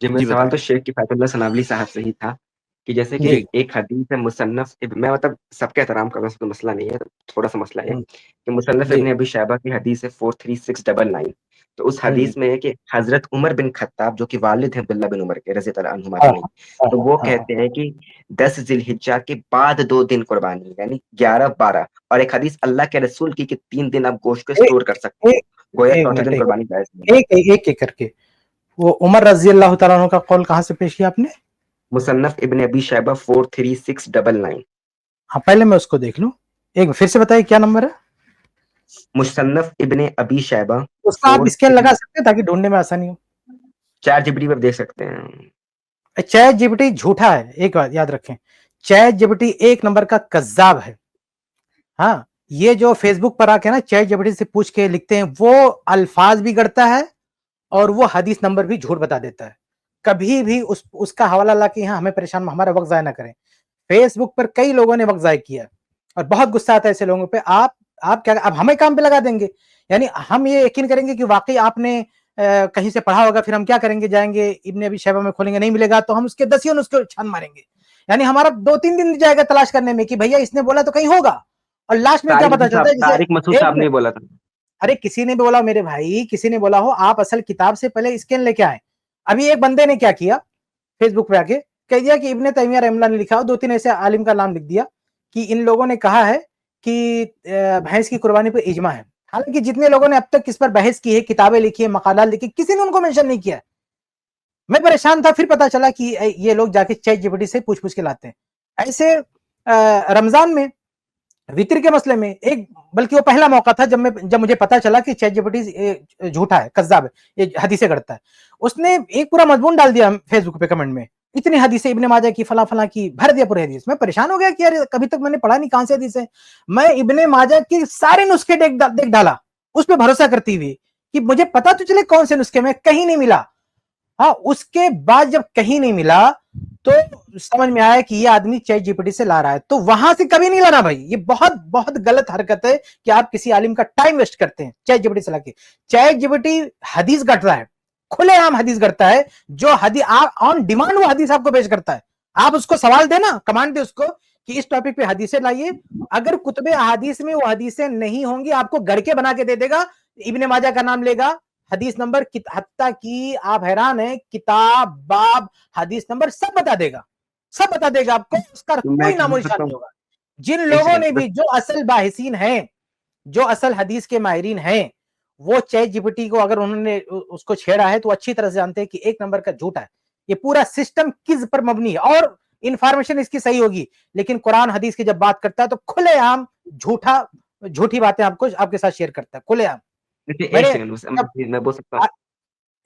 जी, मेरा जी सवाल बताएं। तो शेख किफ़ायतुल्लाह सनावली साहब से ही था कि जैसे कि जी। एक हदीस है मुसन्नफ़ मैं मतलब सबका एहतराम कर रहा हूँ, उसमें मसला नहीं है, थोड़ा-सा मसला है हम्म, कि मुसन्नफ़ जी। इब्न अबी शैबा की हदीस है 43699। तो उस हम्म, हदीस में है कि हज़रत उमर बिन ख़त्ताब जो कि वालिद हैं अब्दुल्लाह बिन उमर के रज़ी अल्लाह अन्हुमा हाँ अजमईन, हाँ तो वो हाँ हाँ। कहते हैं कि 10 ज़िलहिज्जा के बाद 2 दिन कुर्बानी यानी 11-12 और एक हदीस अल्लाह के रसूल की कि 3 दिन आप गोश्त को ए, स्टोर कर सकते ए, हो, गोया एक चौथे मिनट, दिन एक कुर्बानी जायज़ नहीं है। एक करके वो उमर रजी अल्लाह तआला अन्हु का कौल कहाँ से पेश किया आपने? मुसन्नफ़ इब्न अबी शैबा 43699। हाँ, पहले मैं उसको देख लूं। एक फिर से बताइए क्या नंबर है? मुसन्नफ़ इब्न अबी शैबा उसका आप स्कैन 43 लगा सकते हैं ताकि ढूंढने में आसानी हो। चैट जीपीटी पर देख सकते हैं। चैट जीपीटी झूठा है, एक बात याद रखें। चैट जीपीटी एक नंबर का कज्जाब है। हाँ, ये जो फेसबुक पर आके ना चैट जीपीटी से पूछ के लिखते हैं, वो अल्फाज भी गढ़ता है और वो हदीस नंबर भी झूठ बता देता है। कभी भी उसका हवाला ला के यहाँ हमें परेशान, हमारा वक्त जाया ना करें। फेसबुक पर कई लोगों ने वक्त जाया किया और बहुत गुस्सा आता है ऐसे लोगों पे। आप क्या, अब हमें काम पे लगा देंगे, यानी हम ये यकीन करेंगे कि वाकई आपने कहीं से पढ़ा होगा, फिर हम क्या करेंगे, जाएंगे इब्ने अबी शैबा में खोलेंगे, नहीं मिलेगा तो हम उसके दसियों नुस्खे छान मारेंगे। यानी हमारा 2-3 दिन जाएगा तलाश करने में कि भैया इसने बोला तो कहीं होगा, और लास्ट में क्या पता चलता है, जैसे तारिक मसूद एक साहब ने बोला था। अरे किसी ने बोला मेरे भाई, किसी ने बोला हो, आप असल किताब से पहले स्कैन लेके आए। अभी एक बंदे ने क्या किया, फेसबुक पे आके कह दिया कि इब्ने तैमिया रहमतुल्लाह ने लिखा हो, 2-3 ऐसे आलिम का नाम लिख दिया कि इन लोगों ने कहा है कि भैंस की कुर्बानी पे इजमा है। हालांकि जितने लोगों ने अब तक इस पर बहस की है, किताबें लिखी है, मकालात लिखी, किसी ने उनको मेंशन नहीं किया। मैं परेशान था, फिर पता चला कि ये लोग जाके चैट जीपीटी से पूछ पूछ के लाते हैं। ऐसे रमजान में वितर के मसले में एक, बल्कि वो पहला मौका था जब मुझे पता चला कि चैट जीपीटी झूठा है, कज्जाब है, ये हदीसें करता है। उसने एक पूरा मजमून डाल दिया फेसबुक पे कमेंट में, इतनी हदीसें इब्ने माजा की, फला फला की, भर दिया पूरे हदीस। मैं परेशान हो गया कि यार कभी तक मैंने पढ़ा नहीं, कहां से हदीस है। मैं इब्ने माजा के सारे नुस्खे देख डाला, उस पर भरोसा करती हुई कि मुझे पता तो चले कौन से नुस्खे में, कहीं नहीं मिला। हाँ, उसके बाद जब कहीं नहीं मिला तो समझ में आया कि ये आदमी चैट जीपीटी से ला रहा है। तो वहां से कभी नहीं लाना भाई, ये बहुत बहुत गलत हरकत है कि आप किसी आलिम का टाइम वेस्ट करते हैं चैट जीपीटी से लाके। चैट जीपीटी हदीस गढ़ता है, खुलेआम हदीस गढ़ता है, जो हदीस ऑन डिमांड वो हदीस आपको पेश करता है। आप उसको सवाल देना, कमांड दे उसको कि इस टॉपिक पे हदीसें लाइए। अगर कुतुबे अहादीस में वो हदीसें नहीं होंगी, आपको गढ़ के बना के दे देगा। इब्ने माजा का नाम लेगा, हदीस नंबर, हत्ता की आप हैरान है, किताब बाब हदीस नंबर सब बता देगा, सब बता देगा आपको, उसका मैं कोई क्या बोल नामोनिशान सकता नहीं हूँ? होगा। जिन एक लोगों सेकंड ने बस। भी, जो असल बाहिसीन हैं, जो असल हदीस के माहिरीन हैं, वो चैट जीपीटी को अगर उन्होंने उसको छेड़ा है तो अच्छी तरह से जानते हैं कि एक नंबर का झूठा है। ये पूरा सिस्टम किस पर मबनी है, और इंफॉर्मेशन इसकी सही होगी, लेकिन कुरान हदीस की जब बात करता है तो खुलेआम झूठा, झूठी बातें आपको आपके साथ शेयर करता है खुलेआम। देखिए एक मैंने सेकंड बस जब मैं बोल सकता हूँ।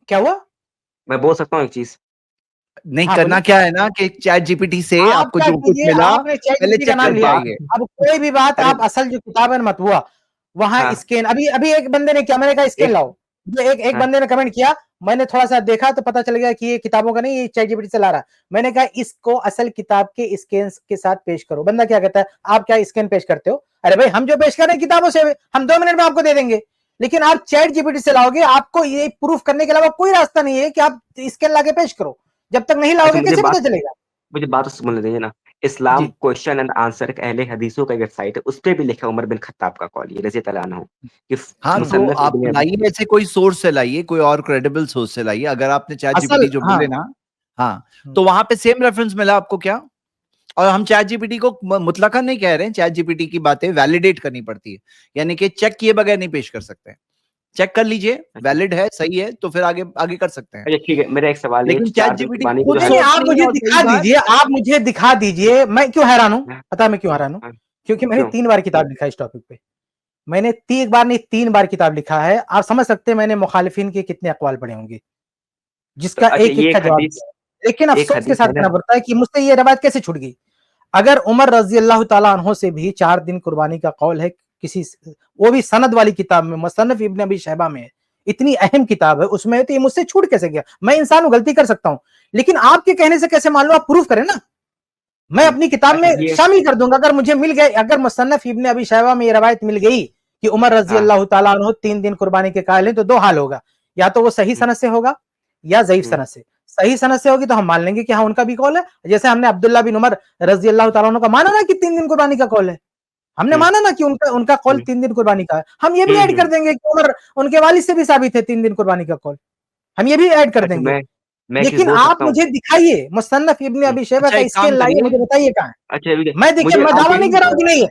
क्या हुआ? मैं बोल सकता हूँ एक चीज। नहीं, हाँ करना बोलिए। क्या है ना कि चैट जीपीटी से आप आपको क्या जो कुछ कीजिए, मिला आपने चैट पहले जीपीटी का चेक नाम करके लिया, बात आइए। अब कोई भी बात अरे आप असल जो किताब है मत हुआ, वहां हाँ स्कैन, अभी अभी एक बंदे ने क्या, मैंने कहा स्कैन एक लाओ, जो एक हाँ बंदे ने कमेंट किया, मैंने थोड़ा सा देखा तो पता चल गया कि ये किताबों का नहीं, ये चैट जीपीटी से ला रहा है। मैंने कहा इसको असल किताब के स्कैन के साथ पेश करो। बंदा क्या कहता है, आप क्या स्कैन पेश करते हो? अरे भाई हम जो पेश कर रहे हैं किताबों से, हम 2 मिनट में आपको दे देंगे, लेकिन आप चैट जीपीटी से लाओगे, आपको ये प्रूफ करने के अलावा कोई रास्ता नहीं है कि आप स्कैन लाके पेश करो। जब तक नहीं अच्छा लाओगे कैसे पता चलेगा? मुझे बात तो सुन दीजिए ना। इस्लाम जी। क्वेश्चन एंड आंसर एक अहले हदीसों का वेबसाइट है, उस पे भी लिखा है उमर बिन खत्ताब का कौल, ये रज़ी अल्लाह अन्हु कि हाँ, तो मुसन्नफ आप इब्न अबी लाइए ऐसे कोई सोर्स से लाइए, कोई और क्रेडिबल सोर्स से लाइए। अगर आपने चैट असल जीपीटी जो हाँ। बोले ना, हाँ, तो वहां पे सेम रेफरेंस मिला आपको क्या? और हम चैट जीपीटी को मुतलका नहीं कह रहे हैं, चैट जीपीटी की बातें वैलिडेट करनी पड़ती है, यानी कि चेक किए बगैर नहीं पेश कर सकते। चेक कर लीजिए, अच्छा वैलिड है, सही है, तो फिर आगे आगे कर सकते हैं। अच्छा ठीक है, मेरा एक सवाल है, लेकिन चैट 4 दिन जीपीटी कुर्बानी की खुद जो नहीं नहीं, हदीस सोर्स आप नहीं है, मुझे और कई दिखा बार दीजिए, आप मुझे दिखा दीजिए, मैं क्यों हैरान हूं, हाँ, पता है मैं क्यों हैरान हूं? हाँ, क्योंकि मैंने क्यों? 3 बार किताब लिखा है इस टॉपिक पे। मैंने 1 बार नहीं 3 बार किताब लिखा है। आप समझ सकते हैं मैंने मुखालिफिन के कितने अकवाल पढ़े होंगे, तो जिसका अच्छा एक एक ये का जवाब हदीस दिया है। लेकिन एक अफसोस के हदीस साथ है ना। कहना पड़ता है कि मुझसे ये रवायत कैसे छूट गई। अगर उमर रजी अल्लाह तआला अन्हो से भी 4 दिन कुर्बानी का कौल है किसी, वो भी सनद वाली किताब में, मुसन्नफ इब्न अबी शैबा में, इतनी अहम किताब है उसमें, तो ये मुझसे छूट कैसे गया? मैं इंसान हूं, गलती कर सकता हूं, लेकिन आपके कहने से कैसे मान लो? आप प्रूफ करें ना, मैं अपनी किताब अच्छा में ये शामिल कर दूंगा। अगर मुझे मिल गए, अगर मुसन्नफ इब्न अबी शैबा में ये रवायत मिल गई कि उमर रजी हाँ अल्लाह तआला अन्हु 3 दिन कुर्बानी के कायल हैं, तो 2 हाल होगा, या तो वो सही हम्म, सनद से होगा या जयीफ हम्म, सनद से। सही सनद से होगी तो हम मान लेंगे कि हाँ उनका भी कौल है। जैसे हमने अब्दुल्लाह बिन उमर रजी अल्लाह तआला अन्हु का माना ना कि 3 दिन कुर्बानी का कौल है। हमने हम्म माना ना कि उनका उनका कौल हम्म 3 दिन कुर्बानी का है। हम ये भी ऐड कर हम्म। देंगे कि उमर उनके वालिद से भी साबित है 3 दिन कुर्बानी का कौल। हम ये भी ऐड कर अच्छा देंगे। मैं एक चीज लेकिन बोल आप सकता हूँ। मुझे दिखाइए मुसन्नफ इब्न अबी शैबा अच्छा का एक स्कैन काम लाइए, करिए। मुझे बताइए कहाँ है। अच्छा ठीक है, मैं देखिए मुझे मैं दावा नहीं आखिरी कर रहा हूँ कि नहीं है।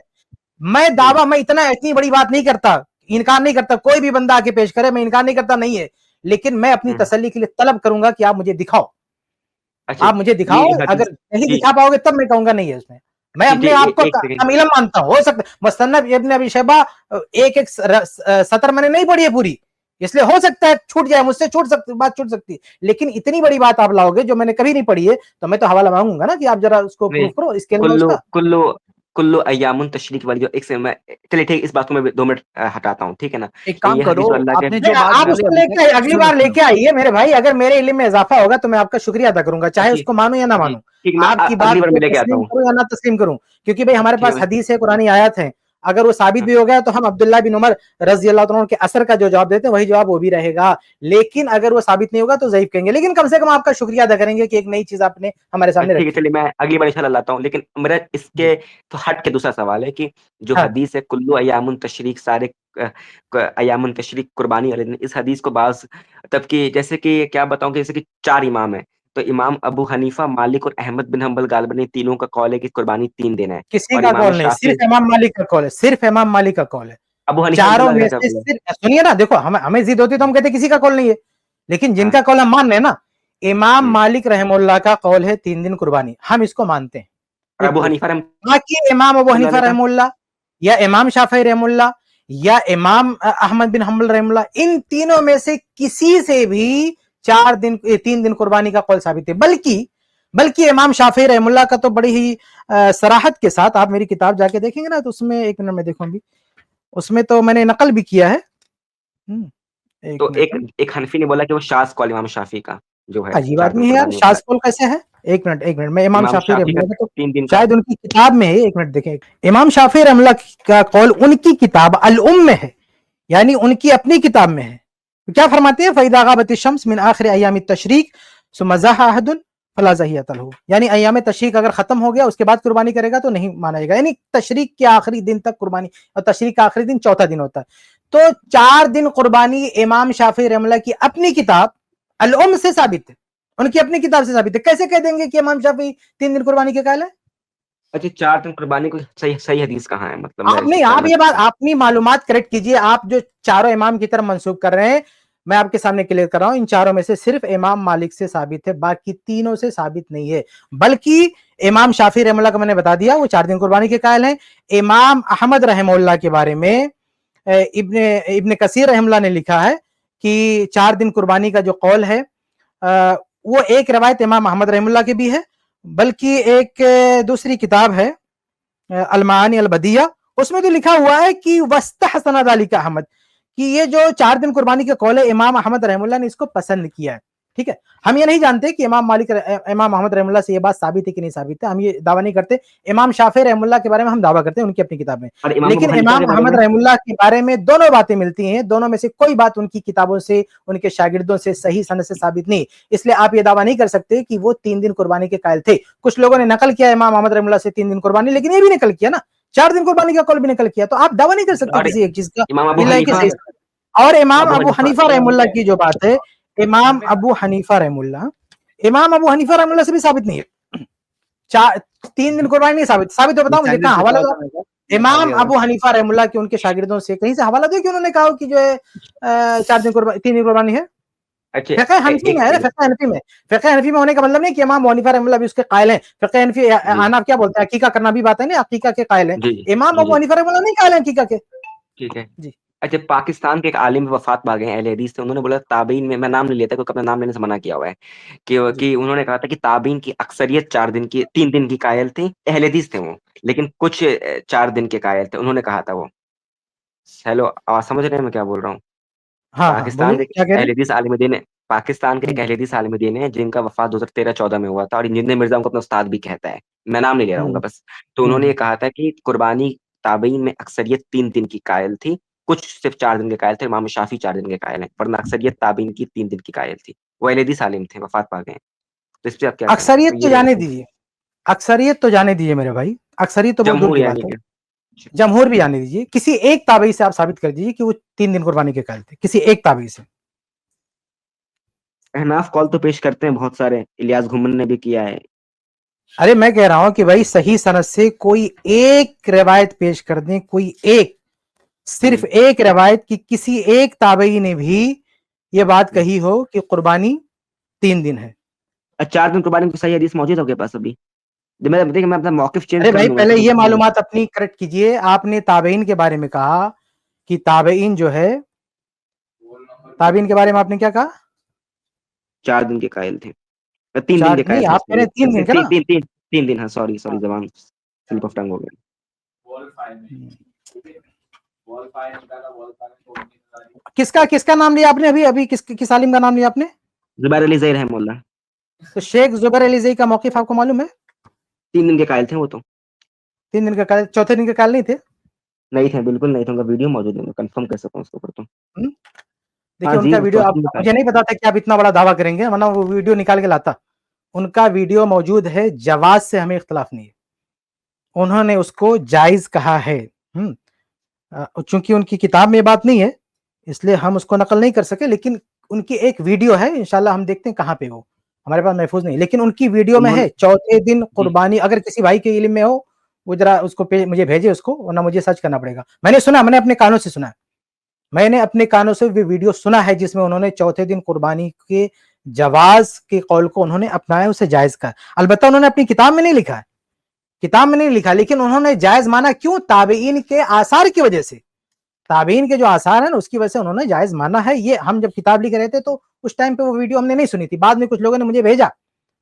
मैं दावा मैं इतनी बड़ी बात नहीं करता, इनकार नहीं करता, कोई भी बंदा आके पेश करे मैं इनकार नहीं करता नहीं है। लेकिन मैं अपनी हम्म, तसल्ली के लिए तलब करूंगा कि आप मुझे दिखाओ। अच्छा आप मुझे ये दिखाओ, हदीस अगर नहीं जी दिखा पाओगे तब मैं कहूंगा नहीं है उसमें। मैं जी जी अपने आप को एक सेकंड। कम इल्म मानता हूं। हो सकता है मुसन्नफ इब्न अबी शैबा एक एक सतर मैंने नहीं पढ़ी है पूरी, इसलिए हो सकता है छूट जाए मुझसे, बात छूट सकती है। लेकिन इतनी बड़ी बात आप लाओगे जो मैंने कभी नहीं पढ़ी है, तो मैं तो हवाला मांगूंगा ना कि आप जरा उसको नहीं, प्रूफ करो इसके में कुल्लू उसका। कुल्लू कुल्लू अय्यामुन तशरीक वाली जो एक से मैं, चलिए ठीक है, इस बात को मैं 2 मिनट हटाता हूँ, ठीक है ना। एक काम ये करो, हदीस जो अल्लाह के आपने नहीं, जो बात आप बोली उसको अभी तक, लेके अगली सुनो बार सुनो। लेके आइए मेरे भाई। अगर मेरे इल्म में इजाफा होगा तो मैं आपका शुक्रिया अदा करूंगा, चाहे जी उसको मानूं या ना जी मानूं। ठीक, मैं आपकी बात अगली बार को मैं लेके आता तस्लीम हूँ। करूं या ना तस्लीम करूं, क्योंकि भाई हमारे ठीक है पास हदीस है, कुरानी आयत है। अगर वो साबित हाँ, भी हो गया तो हम अब्दुल्ला बिन उमर रजी अल्लाह तआला के असर का जो जवाब देते हैं वही जवाब वो भी रहेगा। लेकिन अगर वो साबित नहीं होगा तो ज़ईफ कहेंगे। लेकिन कम से कम आपका शुक्रिया अदा करेंगे कि एक नई चीज आपने हमारे सामने ठीक है, रखी। चलिए मैं अगली बार इंशाल्लाह लाता हूँ। लेकिन मेरा जी इसके तो हट के दूसरा सवाल है कि जो हाँ हदीस है कुल्लू अय्यामुन तशरीक सारे अय्यामुन तशरीक कुर्बानी वाले दिन, इस हदीस को बाज तब कि जैसे कि क्या बताऊं कि जैसे कि 4 इमाम है, तो इमाम अबू हनीफा, मालिक और अहमद बिन हंबल गालिबन इन तीनों का कौल है कि कुर्बानी 3 दिन है। किसी और का इमाम कौल नहीं, शाफी, सिर्फ इमाम मालिक का कौल है, सिर्फ इमाम मालिक का कौल है। अबू हनीफा चारों रहमतुल्लाह में अलैह का से कौल है। सिर्फ सुनिए ना, देखो हमें जिद होती तो हम कहते किसी का कौल नहीं है। लेकिन हाँ, जिनका कौल हम मान रहे हैं ना, इमाम हम्म। मालिक रहमुल्लाह का कौल है 3 दिन कुर्बानी, हम इसको मानते हैं। और विद अबू प्रूफ। हनीफा बाकी इमाम अबू रहमतुल्लाह हनीफा अलैह का, रहमुल्लाह या इमाम शाफी रहमुल्लाह या इमाम अहमद बिन हम्बल रहमुल्लाह, इन तीनों में से किसी से भी 3 दिन कुर्बानी का कौल साबित है। बल्कि बल्कि इमाम शाफी रहमुल्लाह का तो बड़ी ही सराहत के साथ आप मेरी किताब जाके देखेंगे ना, तो उसमें एक मिनट में देखो अभी, उसमें तो मैंने नकल भी किया है। एक तो एक मिनट। एक हनफी ने बोला कि वो शाज़ कौल इमाम शाफी का जो है अजीब 4 दिन आदमी है यार, कुर्बानी का। शाजकुल कैसे है। एक मिनट मैं इमाम इमाम शाफी शाफी का रहमतुल्लाह का, तो 3 दिन का। शायद उनकी किताब में है। एक मिनट देखें, इमाम शाफी रहमतुल्लाह का कौल उनकी किताब अल उम में है, यानी उनकी अपनी किताब में है। तो क्या फरमाते हैं, फैदा गाबत शम्स मिन आखिर अय्याम तशरीक सुम्मा ज़हा अहदुन फला ज़हियत लहू, यानी अय्याम तशरीक अगर खत्म हो गया उसके बाद कुर्बानी करेगा तो नहीं माना जाएगा। यानी तशरीक के आखिरी दिन तक कुर्बानी, और तशरीक का आखिरी दिन चौथा दिन होता है। तो 4 दिन कुर्बानी इमाम शाफी रहमतुल्लाह की अपनी किताब अल उम से साबित है, उनकी अपनी किताब से साबित है। कैसे कह देंगे कि इमाम शाफी 3 दिन कुर्बानी के कायल है। अच्छा 4 दिन कुर्बानी को सही सही हदीस कहाँ है, मतलब मैं आप इससे नहीं, आप जानना ये बात चाहता हूँ। अपनी मालूमात करेक्ट कीजिए। आप जो चारों इमाम की तरफ मंसूब कर रहे हैं, मैं आपके सामने क्लियर कर रहा हूं, इन चारों में से सिर्फ इमाम मालिक से साबित है, बाकी तीनों से साबित नहीं है। बल्कि इमाम शाफी रहमतुल्लाह का मैंने बता दिया वो 4 दिन कुर्बानी के कायल हैं। इमाम अहमद रहमतुल्लाह के बारे में इब्ने इब्ने कसीर रहमतुल्लाह ने लिखा है कि 4 दिन कुर्बानी का जो कौल है, वो एक रवायत इमाम अहमद रहमतुल्लाह की भी है, बल्कि एक दूसरी किताब है अलमानी अलबदिया, उसमें तो लिखा हुआ है कि वस्तहसन ज़ालिका अहमद, कि ये जो 4 दिन कुर्बानी का कौल है इमाम अहमद रहमतुल्लाह ने इसको पसंद किया है। ठीक है, हम ये नहीं जानते कि इमाम अहमद रहमतुल्लाह से ये बात साबित है कि नहीं साबित है, हम ये दावा नहीं करते। इमाम शाफी रहमतुल्लाह के बारे में हम दावा करते हैं उनकी अपनी किताब में। और इमाम अबू लेकिन हनीफा इमाम के बारे अहमद में? रहमतुल्लाह के बारे में दोनों बातें मिलती हैं, दोनों में से कोई बात उनकी किताबों से, उनके शागिर्दों से सही सनद से साबित नहीं। इसलिए आप ये दावा नहीं कर सकते कि वो 3 दिन कुर्बानी के कायल थे। कुछ लोगों ने नकल किया इमाम अहमद रहमतुल्लाह से 3 दिन कुर्बानी, लेकिन ये भी नकल किया ना, 4 दिन कुर्बानी का कौल भी निकल किया। तो आप दावा नहीं कर सकते और किसी एक चीज का इमाम अबू इल्ला कि हनीफा, सही। और इमाम अबू अबू हनीफा हनीफा रहमुल्लाह की जो बात है, इमाम अबू हनीफा रहमुल्लाह, इमाम अबू हनीफा रहमुल्लाह से भी साबित नहीं है। 3 दिन कुर्बानी नहीं साबित, साबित तो बताओ मुझे, चैनल कहाँ पे हवाला क्या दो। होता है मेरा? इमाम आगे अबू हनीफा रहमुल्लाह के उनके शागिर्दों से कहीं से हवाला दो कि उन्होंने कहा कि जो है 4 दिन कुर्बानी 3 दिन कुर्बानी है। अच्छा फ़िक़्ह हनफी में है ना, फ़िक़्ह हनफी में होने का मतलब नहीं कि इमाम अबू हनीफा रहमुल्लाह भी उसके कायल हैं। फ़िक़्ह हनफी जी अहनाफ क्या बोलते हैं, अकीका करना भी बात है ना, अकीका के कायल हैं। जी इमाम जी अबू जी हनीफा रहमुल्लाह नहीं कायल हैं अकीका के। ठीक है। जी अच्छा पाकिस्तान के एक आलिम वफात पा गए हैं अहले हदीस से, उन्होंने बोला ताबीन में, मैं नाम नहीं लेता क्योंकि अपना नाम लेने से मना किया हुआ है, जी कि उन्होंने कहा था कि ताबीन की अक्सरियत 4 दिन की 3 दिन की कायल थी, अहले हदीस थे वो, लेकिन कुछ 4 दिन के कायल थे, उन्होंने कहा था वो। हेलो, आवाज समझ रहे हैं मैं क्या बोल रहा हूँ? हाँ हाँ पाकिस्तान बोलिए के एक क्या कह रहे अहले हदीस आलिम दीन है, पाकिस्तान के एक हैं। अहले हदीस आलिम दीन है जिनका वफात 2013-14 में हुआ था, और जिन्हें मिर्जा उनको अपना उस्ताद भी कहता है, मैं नाम नहीं ले रहा हूँ हम्म, बस। तो उन्होंने हम्म। ये कहा था कि कुर्बानी ताबीन में अक्सरियत 3 दिन की कायल थी, कुछ सिर्फ 4 दिन के कायल थे, इमाम शाफी 4 दिन के कायल हैं, वरना अक्सरियत ताबीन की 3 दिन की कायल थी। वो अहले हदीस आलिम थे, वफात पा गए हैं। तो इस पे आप क्या अक्सरियत कहें? तो जाने दीजिए, अक्सरियत तो जाने दीजिए मेरे भाई, अक्सरियत तो बहुत दूर जमहूर की यानी बात है। कि जमहूर भी जाने दीजिए, किसी एक ताबई से आप साबित कर दीजिए कि वो 3 दिन कुर्बानी के कायल थे, किसी एक ताबई से। अहनाफ कॉल तो पेश करते हैं बहुत सारे, इलियास घुमन ने भी किया है। अरे मैं कह रहा हूं कि भाई सही सनद से कोई एक रिवायत पेश कर दें, कोई एक, सिर्फ एक रिवायत की किसी एक ताबई ने भी ये बात कही हो कि कुर्बानी 3 दिन है। 4 दिन कुर्बानी की सही हदीस मौजूद है आपके पास अभी? देखिए मैं अपना मौकिफ चेंज अरे कर भाई लूंगा पहले तो ये मालूमात अपनी करेक्ट कीजिए। आपने ताबईन के बारे में कहा कि ताबईन जो है, ताबईन के बारे में आपने क्या कहा? 4 दिन के कायल थे, 3 दिन के चार कायल नहीं, थे आप कह रहे हैं 3 दिन का ना? 3 दिन, हाँ सॉरी जबान स्लिप ऑफ टंग हो गया। किसका किसका नाम लिया आपने अभी अभी किस आलिम का नाम लिया आपने? जुबैर अली ज़ई रहमुल्लाह। तो शेख जुबैर अली ज़ई का मौकिफ आपको मालूम है? 3 दिन के कायल थे वो तो। 3 दिन का कायल, चौथे दिन के कायल नहीं थे? नहीं थे, बिल्कुल नहीं थे, उनका वीडियो मौजूद है, मैं कंफर्म कर सकता हूँ उसके ऊपर तो। देखिए हाँ जी, उनका वो वीडियो, चौथे आप, दिन के कायल। मुझे नहीं पता था कि आप इतना बड़ा दावा करेंगे, वरना वो वीडियो निकाल के लाता। उनका वीडियो मौजूद है, जवाज से हमें इख्तिलाफ नहीं है, उन्होंने उसको जायज कहा है। चूंकि उनकी किताब में ये बात नहीं है, इसलिए हम उसको नकल नहीं कर सके, लेकिन उनकी एक वीडियो है, इंशाल्लाह हम देखते हैं कहाँ पे वो, हमारे पास महफूज नहीं, लेकिन उनकी वीडियो में है चौथे दिन कुर्बानी। अगर किसी भाई के इल्म में हो, वो जरा उसको मुझे भेजे उसको, वरना मुझे सर्च करना पड़ेगा। मैंने सुना, मैंने अपने कानों से सुना, मैंने अपने कानों से भी वीडियो सुना है जिसमें उन्होंने चौथे दिन कुर्बानी के जवाज के कौल को उन्होंने अपनाया, उसे जायज कहा। अलबत्ता उन्होंने अपनी किताब में नहीं लिखा है, किताब में नहीं लिखा, लेकिन उन्होंने जायज माना। क्यों? ताबईन के आसार की वजह से, ताबीन के जो आसार है ना, उसकी वजह से उन्होंने जायज माना है। ये हम जब किताब लिख रहे थे तो उस टाइम पे वो वीडियो हमने नहीं सुनी थी, बाद में कुछ लोगों ने मुझे भेजा,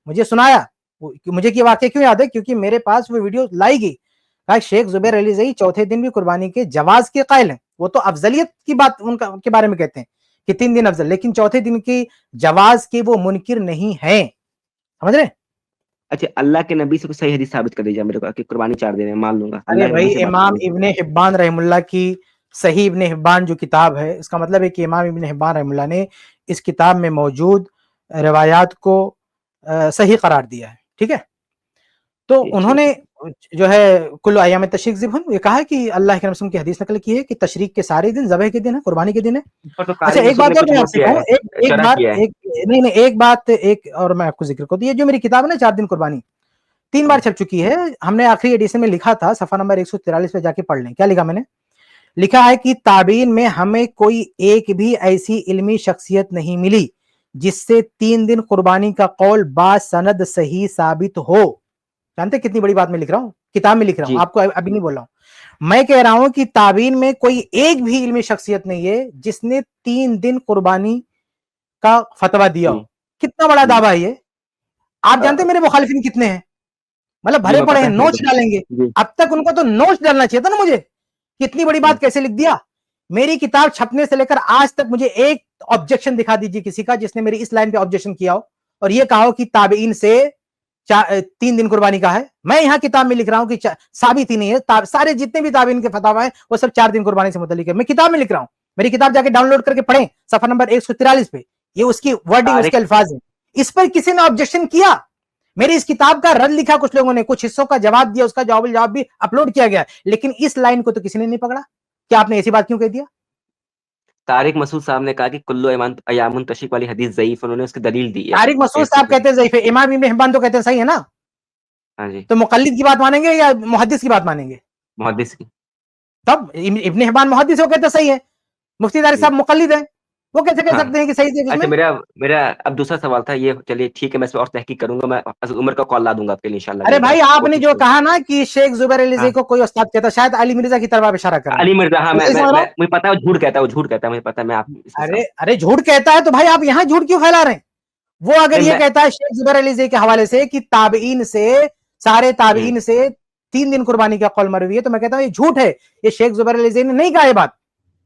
मुझे सुनाया। मुझे की वाकई क्यों याद है? क्योंकि मेरे पास वो वीडियो लाई गई। कहा शेख जुबैर अली ज़ई चौथे दिन भी कुर्बानी के जवाज के कायल हैं। वो तो अफजलियत की बात उनका के बारे में कहते हैं कि 3 दिन अफजल, लेकिन चौथे दिन की जवाज के वो मुनकिर नहीं है। समझ रहे? अच्छा, अल्लाह के नबी से कुछ सही हदीस साबित कर दीजिए मेरे को कि कुर्बानी 4 दिन है, मान लूंगा। अरे अल्लाह के भाई नबी से बात इमाम करिए। इब्ने हिब्बान रहमुल्लाह की सही इब्ने हिब्बान जो किताब है, इसका मतलब है कि इमाम इब्ने हिब्बान रहमुल्लाह ने इस किताब में मौजूद रिवायात को सही करार दिया है। ठीक है, तो उन्होंने जो है कुल अय्याम तशरीक ज़िबहन, ये कहा है कि अल्लाह के रसूल की हदीस नकल की है कि तशरीक के सारे दिन ज़बह के दिन है, कुर्बानी के दिन है। तो अच्छा एक बात और मैं आपसे कहूँ, एक चरा बात, किया है। एक नहीं नहीं एक बात एक और मैं आपको जिक्र करूँ, ये जो मेरी किताब है ना 4 दिन कुर्बानी, 3 बार छप चुकी है। हमने आखिरी एडिशन में लिखा था, सफा नंबर 143 पे जाके पढ़ लें। क्या लिखा मैंने? लिखा है कि ताबीन में हमें कोई एक भी ऐसी इल्मी शख्सियत नहीं मिली जिससे 3 दिन कुर्बानी का कौल बासनद सही साबित हो। जानते कितनी बड़ी बात मैं लिख रहा हूं, किताब में लिख रहा हूं, आपको अभी नहीं बोल रहा हूं। मैं कह रहा हूं कि ताबीन में कोई एक भी इल्मी शख्सियत नहीं है जिसने 3 दिन कुर्बानी का फतवा दिया हो। कितना बड़ा दावा है ये! आप जानते हैं मेरे मुखालिफिन कितने हैं? मतलब भरे पड़े हैं, नोच डालेंगे। अब तक उनको तो नोच डालना चाहिए था ना मुझे, कितनी बड़ी बात कैसे लिख दिया। मेरी किताब छपने से लेकर आज तक मुझे एक ऑब्जेक्शन दिखा दीजिए किसी का जिसने मेरी इस लाइन पे ऑब्जेक्शन किया हो और ये कहा हो कि ताबईन से 3 दिन कुर्बानी का है। मैं यहां किताब में लिख रहा हूं कि साबित ही नहीं है, सारे जितने भी ताबईन के फतवा है वो सब 4 दिन कुर्बानी से मुतल्लिक है। मैं किताब में लिख रहा हूं, मेरी किताब जाके डाउनलोड करके पढ़ें, सफा नंबर 143 पे, ये उसकी वर्डिंग, उसके अल्फाज है। इस पर किसी ने ऑब्जेक्शन किया? मेरी इस किताब का रद्द लिखा कुछ लोगों ने, कुछ हिस्सों का जवाब दिया, उसका जवाब भी अपलोड किया गया, लेकिन इस लाइन को तो किसी ने नहीं पकड़ा। क्या आपने ऐसी बात क्यों कह दिया? तारिक मसूद साहब ने कहा कि कुल्लू अय्यामुन तशरीक वाली हदीस ज़ईफ, उन्होंने उसकी दलील दी है। तारिक मसूद साहब कहते हैं ज़ईफ है, इमाम इब्ने हिब्बान तो कहते हैं सही है ना। हाँ जी, तो मुकल्लिद की बात मानेंगे या मुहद्दिस की बात मानेंगे? मुहद्दिस की। तब इब्ने हिब्बान मुहद्दिस, वो कहते हैं सही है, मुफ्ती तारिक साहब मुकल्लिद है, वो कैसे कह सकते हैं कि सही है? अच्छा, मेरा अब दूसरा सवाल था ये, चलिए ठीक है, मैं इस पर और तहकीक करूंगा, मैं उमर का कॉल ला दूंगा आपके लिए इंशाल्लाह। अरे भाई आपने जो कहा ना कि शेख जुबैर अली ज़ई को कोई उस्ताद कहता, शायद अली मिर्जा की तरफ इशारा कर रहे हैं। अली मिर्जा, हाँ, मुझे पता है वो झूठ कहता है, मुझे पता है, मैं आप अरे झूठ कहता है तो भाई आप यहाँ झूठ क्यों फैला रहे हैं? वो अगर ये कहता है शेख जुबैर अली ज़ई के हवाले से कि ताबईन से, सारे ताबईन से 3 दिन कुर्बानी का कौल मरवी है, तो मैं कहता हूं ये झूठ है। ये शेख जुबैर अली ज़ई ने नहीं कहा ये बात,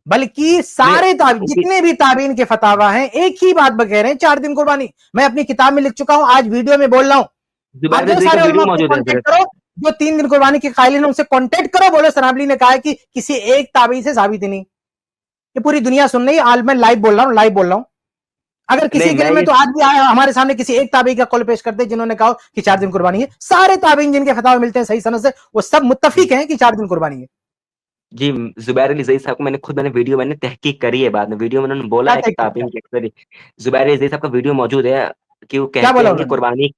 बल्कि सारे जितने भी ताबीन के फतावा हैं एक ही बात कह रहे हैं, 4 दिन कुर्बानी। मैं अपनी किताब में लिख चुका हूं, आज वीडियो में बोल रहा हूं। करो जो 3 दिन कुर्बानी के कायल हैं उनसे कॉन्टेक्ट करो, बोलो सनाबली ने कहा है कि किसी एक ताबी से साबित ही नहीं। ये पूरी दुनिया सुन रही है, आज मैं लाइव बोल रहा हूं, अगर किसी नहीं, गिने मैं में ये तो आज भी आया हमारे सामने किसी एक ताबी का कौल पेश करते जिन्होंने कहा कि 4 दिन कुर्बानी है। सारे ताबीन जिनके फतवा मिलते हैं सही सनद से, वो सब मुत्तफिक हैं कि 4 दिन कुर्बानी है। जी, ज़ुबैर अली ज़ई साहब को मैंने तहकीक करी है बाद में, वीडियो में उन्होंने बोला क्या है कि तहकीक ताबीन किया? की अक्सर ज़ुबैर अली ज़ई साहब का वीडियो मौजूद है कि वो क्या कहते बोला हैं कि उन्होंने?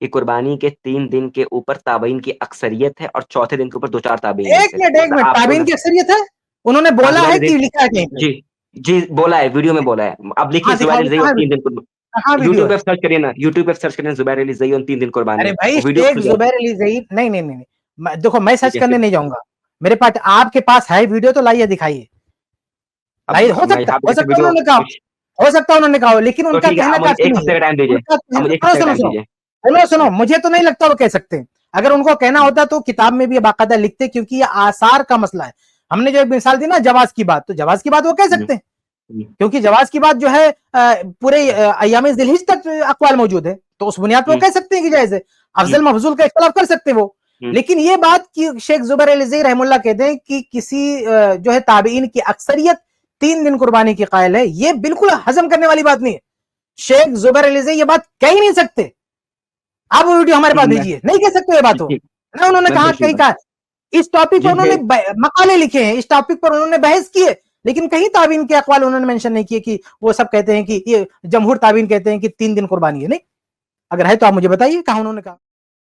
कुर्बानी के 3 दिन के ऊपर ताबीन की अक्सरियत है और चौथे दिन के ऊपर 2-4 ताबीन हैं सिर्फ़। एक मिनट, आपको ताबीन ना की अक्सरियत है? उन्होंने हाँ, बोला ज़ुबैर है अली कि ज़ई लिखा है कहीं पे? जी, जी, बोला है, वीडियो में बोला है। आप लिखिए हाँ, ज़ुबैर दिखाओ, अली ज़ई और 3 दिन कहाँ वीडियो यूट्यूब है? पे सर्च करिए ना, यूट्यूब पे सर्च करिए ज़ुबैर अली ज़ई और 3 दिन कुर्बानी, अरे भाई, वो वीडियो शेख खुल जाएगा। ज़ुबैर अली ज़ई नहीं। देखो, मैं जी, सर्च कैसे करने नहीं जाऊँगा। मेरे पास आपके पास है वीडियो तो लाइए दिखाइए। लाइए, अब मैं यहाँ पे हो कैसे सकता है वीडियो उन्होंने कहा हो, हो सकता है उन्होंने कहा हो, लेकिन तो उनका ठीक है, कहना आप मुझे काफ़ी 1 नहीं हफ्ते है। का टाइम दीजिए। उनका आप मुझे 1 सुनो, हफ्ते का सुनो, टाइम सुनो। दीजिए। सुनो, मुझे तो नहीं लगता वो कह सकते हैं। अगर उनको कहना होता तो किताब में भी बाकायदा लिखते, क्योंकि ये आसार का मसला है। हमने जो एक मिसाल दी ना जवाज़ की बात, तो जवाज़ की बात वो कह हुँ, सकते हैं। हुँ, क्योंकि जवाज़ की बात जो है पूरे अय्याम ज़िलहिज तक अक़वाल मौजूद है। तो उस बुनियाद पे वो हुँ, कह सकते हैं कि जायज़ है। हुँ, अफ़ज़ल मफ़ज़ूल का इख्तिलाफ़ कर सकते हैं वो। हुँ, लेकिन ये बात कि शेख ज़ुबैर अली ज़ई रहमतुल्लाह कहते हैं कि किसी जो है ताबईन की अक्सरियत 3 दिन कुर्बानी की कायल है, ये बिल्कुल हज़म करने वाली बात नहीं है। शेख ज़ुबैर अली ज़ई ये बात कह ही नहीं सकते। आप वो वीडियो हमारे ठीक पास मैं भेजिए। नहीं कह सकते ये बात वो। ठीक ना उन्होंने मैं कहा, कहीं भेजूँगा। कहा। इस टॉपिक पर जी, उन्होंने मकाले लिखे हैं, इस टॉपिक पर उन्होंने बहस की है, लेकिन कहीं ताबीन के अक़वाल उन्होंने मेंशन नहीं किए कि वो सब कहते हैं कि ये जमहूर ताबीन कहते हैं कि 3 दिन कुर्बानी है। नहीं, अगर है तो आप मुझे बताइए कहाँ उन्होंने कहा।